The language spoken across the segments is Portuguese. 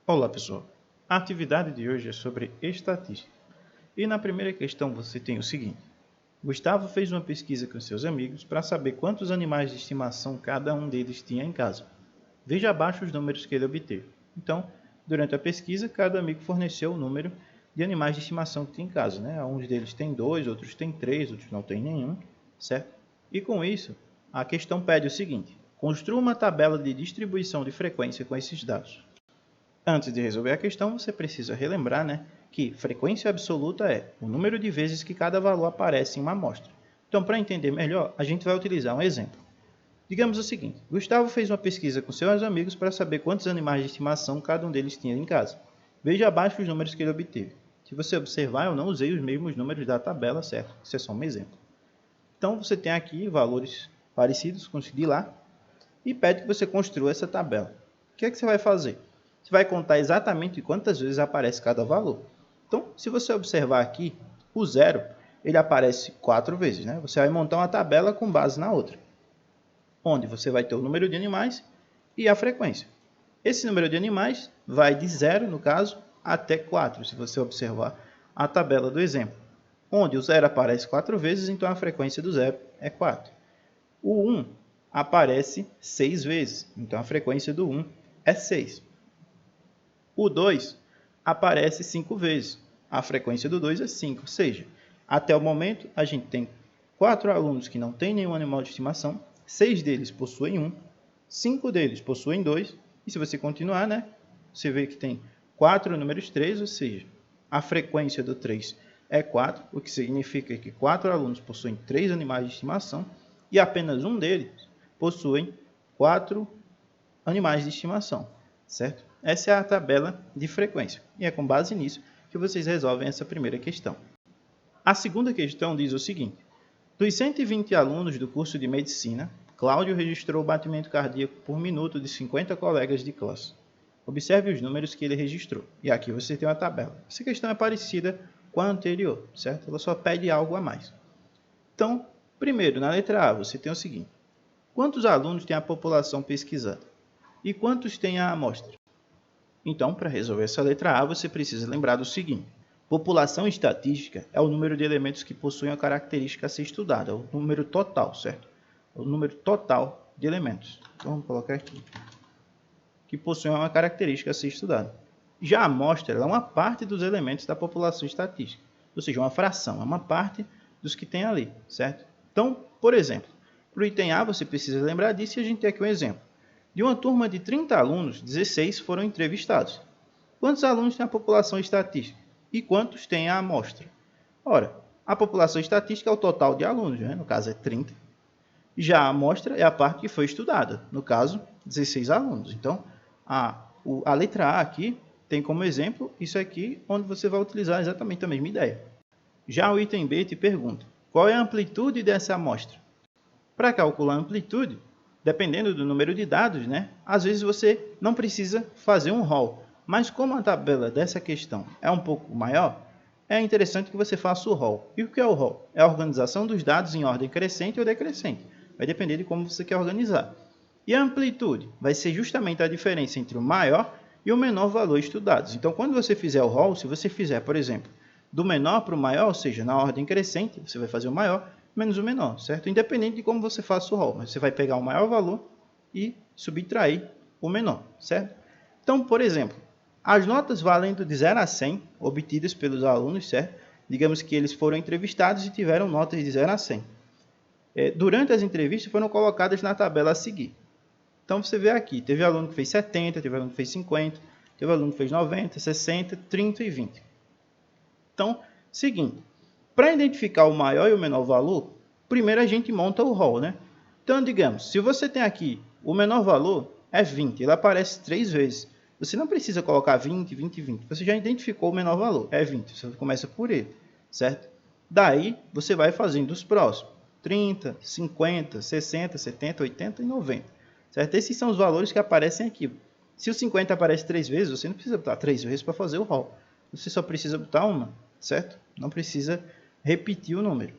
Olá pessoal, a atividade de hoje é sobre estatística. E na primeira questão você tem o seguinte: Gustavo fez uma pesquisa com seus amigos para saber quantos animais de estimação cada um deles tinha em casa. Veja abaixo os números que ele obteve. Então, durante a pesquisa, cada amigo forneceu o número de animais de estimação que tem em casa. Alguns deles têm 2, outros têm 3, outros não têm nenhum, certo? E com isso, a questão pede o seguinte: construa uma tabela de distribuição de frequência com esses dados. Antes de resolver a questão, você precisa relembrar que frequência absoluta é o número de vezes que cada valor aparece em uma amostra. Então, para entender melhor, a gente vai utilizar um exemplo. Digamos o seguinte: Gustavo fez uma pesquisa com seus amigos para saber quantos animais de estimação cada um deles tinha em casa. Veja abaixo os números que ele obteve. Se você observar, eu não usei os mesmos números da tabela, certo? Isso é só um exemplo. Então, você tem aqui valores parecidos com os de lá e pede que você construa essa tabela. O que é que você vai fazer? Você vai contar exatamente quantas vezes aparece cada valor. Então, se você observar aqui, o zero ele aparece 4 vezes. Você vai montar uma tabela com base na outra, onde você vai ter o número de animais e a frequência. Esse número de animais vai de 0, no caso, até 4, se você observar a tabela do exemplo. Onde o 0 aparece 4 vezes, então a frequência do 0 é 4. O 1 aparece 6 vezes, então a frequência do 1 é 6. O 2 aparece 5 vezes, a frequência do 2 é 5, ou seja, até o momento a gente tem 4 alunos que não têm nenhum animal de estimação, 6 deles possuem 1, 5 deles possuem 2, e se você continuar, você vê que tem 4 números 3, ou seja, a frequência do 3 é 4, o que significa que 4 alunos possuem 3 animais de estimação, e apenas um deles possui 4 animais de estimação, certo? Essa é a tabela de frequência, e é com base nisso que vocês resolvem essa primeira questão. A segunda questão diz o seguinte: dos 120 alunos do curso de medicina, Cláudio registrou o batimento cardíaco por minuto de 50 colegas de classe. Observe os números que ele registrou. E aqui você tem uma tabela. Essa questão é parecida com a anterior, certo? Ela só pede algo a mais. Então, primeiro, na letra A, você tem o seguinte: quantos alunos tem a população pesquisada? E quantos tem a amostra? Então, para resolver essa letra A, você precisa lembrar do seguinte: população estatística é o número de elementos que possuem a característica a ser estudada, é o número total, certo? É o número total de elementos. Então, vamos colocar aqui: que possuem uma característica a ser estudada. Já a amostra é uma parte dos elementos da população estatística, ou seja, uma fração, é uma parte dos que tem ali, certo? Então, por exemplo, para o item A, você precisa lembrar disso e a gente tem aqui um exemplo. De uma turma de 30 alunos, 16 foram entrevistados. Quantos alunos tem a população estatística? E quantos tem a amostra? Ora, a população estatística é o total de alunos, no caso é 30. Já a amostra é a parte que foi estudada, no caso, 16 alunos. Então, a letra A aqui tem como exemplo isso aqui, onde você vai utilizar exatamente a mesma ideia. Já o item B te pergunta: qual é a amplitude dessa amostra? Para calcular a amplitude, dependendo do número de dados, às vezes você não precisa fazer um rol. Mas como a tabela dessa questão é um pouco maior, é interessante que você faça o rol. E o que é o rol? É a organização dos dados em ordem crescente ou decrescente. Vai depender de como você quer organizar. E a amplitude vai ser justamente a diferença entre o maior e o menor valor estudados. Então, quando você fizer o rol, se você fizer, por exemplo, do menor para o maior, ou seja, na ordem crescente, você vai fazer o maior menos o menor, certo? Independente de como você faça o rol, mas você vai pegar o maior valor e subtrair o menor, certo? Então, por exemplo, as notas valendo de 0 a 100 obtidas pelos alunos, certo? Digamos que eles foram entrevistados e tiveram notas de 0 a 100. Durante as entrevistas foram colocadas na tabela a seguir. Então, você vê aqui, teve aluno que fez 70, teve aluno que fez 50, teve aluno que fez 90, 60, 30 e 20. Então, seguinte, para identificar o maior e o menor valor, primeiro a gente monta o rol, Então, digamos, se você tem aqui o menor valor é 20, ele aparece 3 vezes. Você não precisa colocar 20, 20 e 20. Você já identificou o menor valor, é 20. Você começa por ele, certo? Daí, você vai fazendo os próximos. 30, 50, 60, 70, 80 e 90. Certo? Esses são os valores que aparecem aqui. Se o 50 aparece 3 vezes, você não precisa botar 3 vezes para fazer o rol. Você só precisa botar uma, certo? Não precisa repetir o número.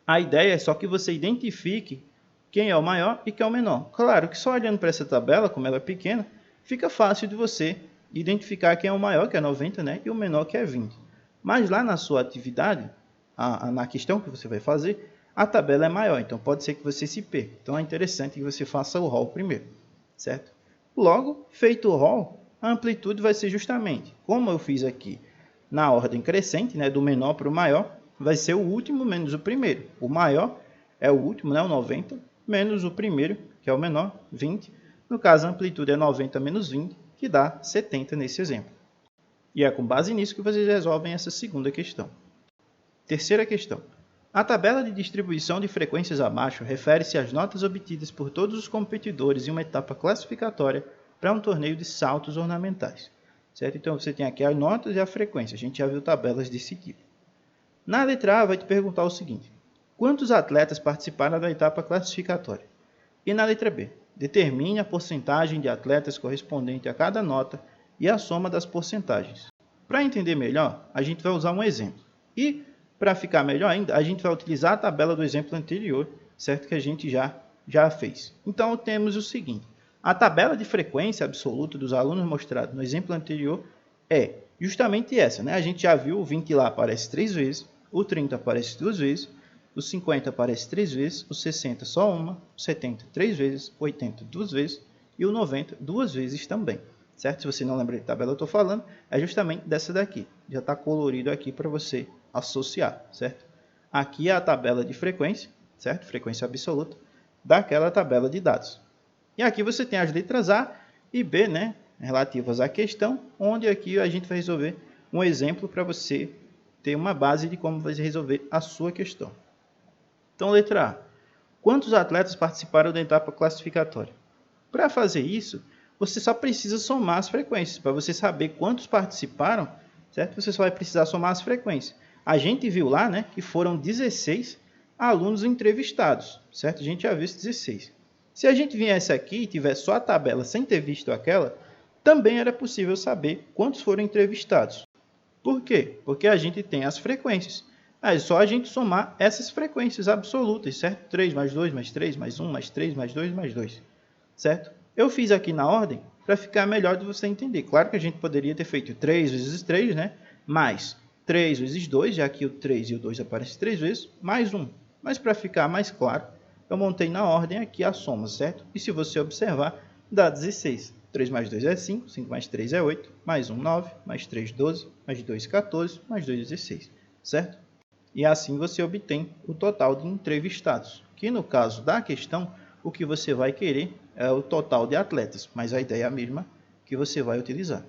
A ideia é só que você identifique quem é o maior e quem é o menor. Claro que só olhando para essa tabela, como ela é pequena, fica fácil de você identificar quem é o maior, que é 90, né? E o menor, que é 20. Mas lá na sua atividade, na questão que você vai fazer, a tabela é maior, então pode ser que você se perca. Então é interessante que você faça o rol primeiro, certo? Logo, feito o rol, a amplitude vai ser justamente, como eu fiz aqui, na ordem crescente, né, do menor para o maior, vai ser o último menos o primeiro. O maior é o último, né, o 90, menos o primeiro, que é o menor, 20. No caso, a amplitude é 90 menos 20, que dá 70 nesse exemplo. E é com base nisso que vocês resolvem essa segunda questão. Terceira questão. A tabela de distribuição de frequências abaixo refere-se às notas obtidas por todos os competidores em uma etapa classificatória para um torneio de saltos ornamentais. Certo? Então, você tem aqui as notas e a frequência. A gente já viu tabelas desse tipo. Na letra A, vai te perguntar o seguinte. Quantos atletas participaram da etapa classificatória? E na letra B, determine a porcentagem de atletas correspondente a cada nota e a soma das porcentagens. Para entender melhor, a gente vai usar um exemplo. E, para ficar melhor ainda, a gente vai utilizar a tabela do exemplo anterior, certo? Que a gente já fez. Então, temos o seguinte. A tabela de frequência absoluta dos alunos mostrada no exemplo anterior é justamente essa, né? A gente já viu o 20 lá aparece 3 vezes, o 30 aparece 2 vezes, o 50 aparece 3 vezes, o 60 só uma, o 70 3 vezes, o 80 2 vezes e o 90 2 vezes também. Certo? Se você não lembra de tabela eu estou falando, é justamente dessa daqui. Já está colorido aqui para você associar, certo? Aqui é a tabela de frequência, certo? Frequência absoluta, daquela tabela de dados. E aqui você tem as letras A e B, né? Relativas à questão, onde aqui a gente vai resolver um exemplo para você ter uma base de como vai resolver a sua questão. Então, letra A. Quantos atletas participaram da etapa classificatória? Para fazer isso, você só precisa somar as frequências. Para você saber quantos participaram, certo? Você só vai precisar somar as frequências. A gente viu lá, né, que foram 16 alunos entrevistados, certo? A gente já viu esses 16. Se a gente viesse aqui e tivesse só a tabela sem ter visto aquela, também era possível saber quantos foram entrevistados. Por quê? Porque a gente tem as frequências. É só a gente somar essas frequências absolutas, certo? 3 mais 2 mais 3 mais 1 mais 3 mais 2 mais 2, certo? Eu fiz aqui na ordem para ficar melhor de você entender. Claro que a gente poderia ter feito 3 vezes 3, né? Mais 3 vezes 2, já que o 3 e o 2 aparecem 3 vezes, mais 1. Mas para ficar mais claro, eu montei na ordem aqui a soma, certo? E se você observar, dá 16. 3 mais 2 é 5, 5 mais 3 é 8, mais 1, 9, mais 3, 12, mais 2, 14, mais 2, 16, certo? E assim você obtém o total de entrevistados, que no caso da questão, o que você vai querer é o total de atletas, mas a ideia é a mesma que você vai utilizar.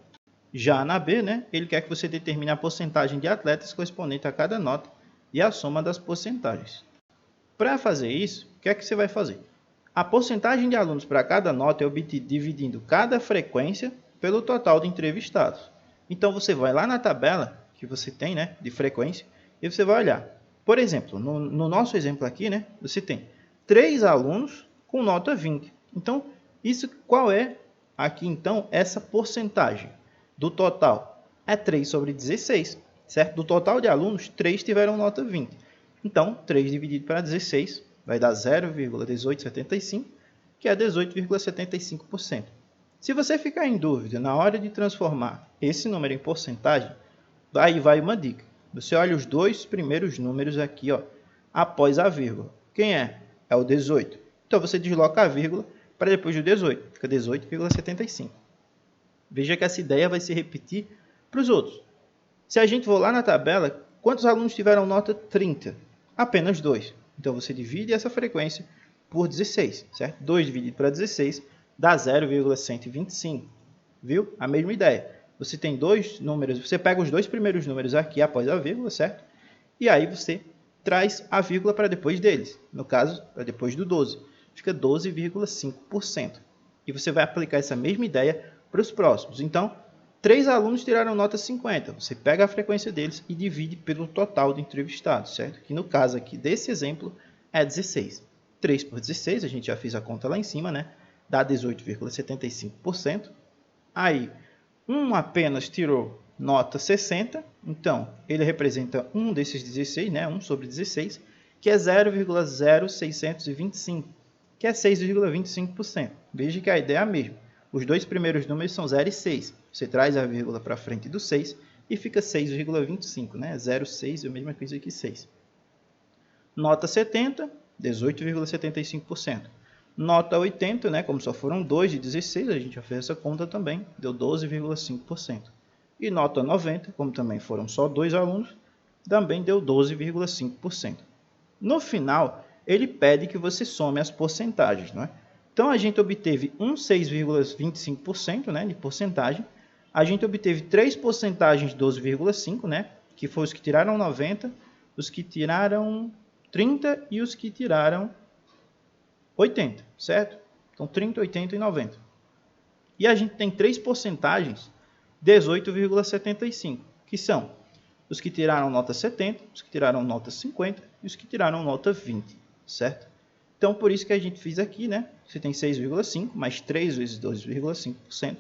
Já na B, né, ele quer que você determine a porcentagem de atletas correspondente a cada nota e a soma das porcentagens. Para fazer isso, o que é que você vai fazer? A porcentagem de alunos para cada nota é obtida dividindo cada frequência pelo total de entrevistados. Então, você vai lá na tabela que você tem, né, de frequência e você vai olhar. Por exemplo, no nosso exemplo aqui, né, você tem 3 alunos com nota 20. Então, isso qual é aqui, então, essa porcentagem do total? É 3 sobre 16, certo? Do total de alunos, 3 tiveram nota 20. Então, 3 dividido para 16 vai dar 0,1875, que é 18,75%. Se você ficar em dúvida na hora de transformar esse número em porcentagem, aí vai uma dica. Você olha os dois primeiros números aqui, ó, após a vírgula. Quem é? É o 18. Então, você desloca a vírgula para depois do 18. Fica 18,75. Veja que essa ideia vai se repetir para os outros. Se a gente for lá na tabela, quantos alunos tiveram nota 30? Apenas 2. Então, você divide essa frequência por 16, certo? 2 dividido para 16 dá 0,125. Viu? A mesma ideia. Você tem dois números, você pega os dois primeiros números aqui após a vírgula, certo? E aí você traz a vírgula para depois deles. No caso, para depois do 12. Fica 12,5%. E você vai aplicar essa mesma ideia para os próximos. Então, 3 alunos tiraram nota 50. Você pega a frequência deles e divide pelo total de entrevistados, certo? Que no caso aqui desse exemplo é 16. 3 por 16, a gente já fez a conta lá em cima, né? Dá 18,75%. Aí, um apenas tirou nota 60, então ele representa um desses 16, né? 1 sobre 16, que é 0,0625, que é 6,25%. Veja que a ideia é a mesma. Os dois primeiros números são 0 e 6. Você traz a vírgula para frente do 6 e fica 6,25, né? 0,6 é a mesma coisa que 6. Nota 70, 18,75%. Nota 80, né? Como só foram 2 de 16, a gente já fez essa conta também, deu 12,5%. E nota 90, como também foram só 2 alunos, também deu 12,5%. No final, ele pede que você some as porcentagens, não é? Então, a gente obteve 6,25%, né, de porcentagem. A gente obteve 3 porcentagens de 12,5%, né, que foram os que tiraram 90, os que tiraram 30 e os que tiraram 80, certo? Então, 30, 80 e 90. E a gente tem 3 porcentagens, 18,75%, que são os que tiraram nota 70, os que tiraram nota 50 e os que tiraram nota 20, certo? Então, por isso que a gente fez aqui, né? Você tem 6,5 mais 3 vezes 12,5%,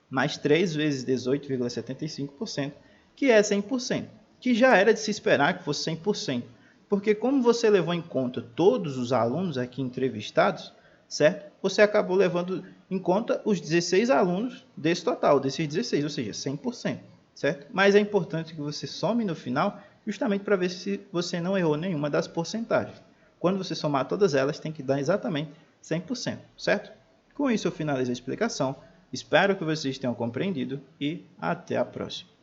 mais 3 vezes 18,75%, que é 100%, que já era de se esperar que fosse 100%, porque como você levou em conta todos os alunos aqui entrevistados, certo? Você acabou levando em conta os 16 alunos desse total, desses 16, ou seja, 100%, certo? Mas é importante que você some no final, justamente para ver se você não errou nenhuma das porcentagens. Quando você somar todas elas, tem que dar exatamente 100%, certo? Com isso eu finalizo a explicação. Espero que vocês tenham compreendido e até a próxima.